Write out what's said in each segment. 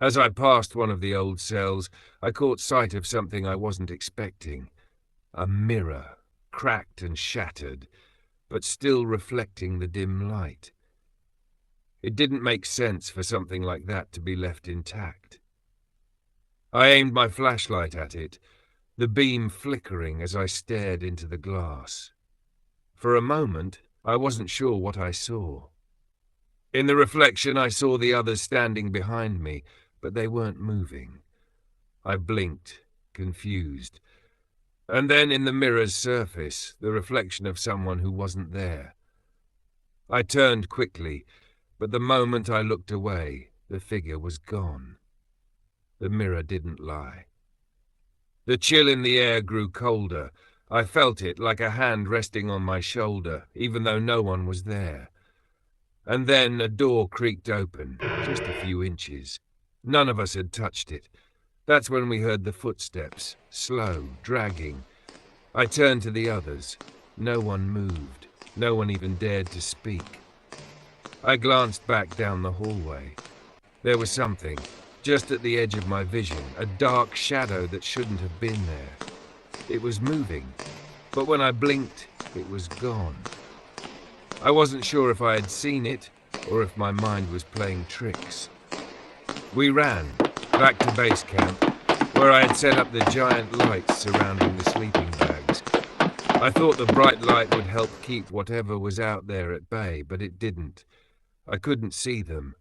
As I passed one of the old cells, I caught sight of something I wasn't expecting. A mirror, cracked and shattered, but still reflecting the dim light. It didn't make sense for something like that to be left intact. I aimed my flashlight at it, the beam flickering as I stared into the glass. For a moment, I wasn't sure what I saw. In the reflection, I saw the others standing behind me, but they weren't moving. I blinked, confused. And then in the mirror's surface, the reflection of someone who wasn't there. I turned quickly, but the moment I looked away, the figure was gone. The mirror didn't lie. The chill in the air grew colder. I felt it like a hand resting on my shoulder, even though no one was there. And then a door creaked open, just a few inches. None of us had touched it. That's when we heard the footsteps, slow, dragging. I turned to the others. No one moved. No one even dared to speak. I glanced back down the hallway. There was something, just at the edge of my vision, a dark shadow that shouldn't have been there. It was moving, but when I blinked, it was gone. I wasn't sure if I had seen it, or if my mind was playing tricks. We ran, back to base camp, where I had set up the giant lights surrounding the sleeping bags. I thought the bright light would help keep whatever was out there at bay, but it didn't. I couldn't see them,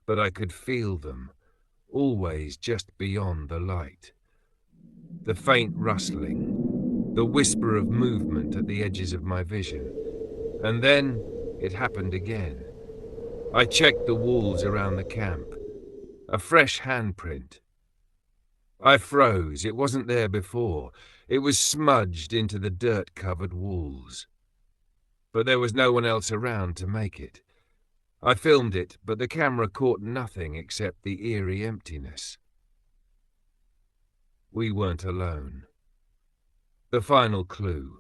but I could feel them, always just beyond the light. The faint rustling, the whisper of movement at the edges of my vision. And then it happened again. I checked the walls around the camp. A fresh handprint. I froze. It wasn't there before. It was smudged into the dirt-covered walls. But there was no one else around to make it. I filmed it, but the camera caught nothing except the eerie emptiness. We weren't alone. The final clue.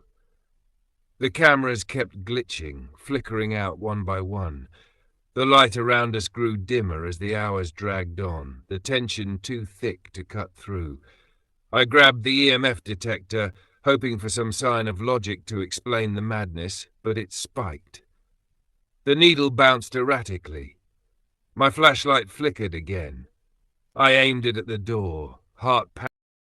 The cameras kept glitching, flickering out one by one. The light around us grew dimmer as the hours dragged on, the tension too thick to cut through. I grabbed the EMF detector, hoping for some sign of logic to explain the madness, but it spiked. The needle bounced erratically. My flashlight flickered again. I aimed it at the door, heart pounding.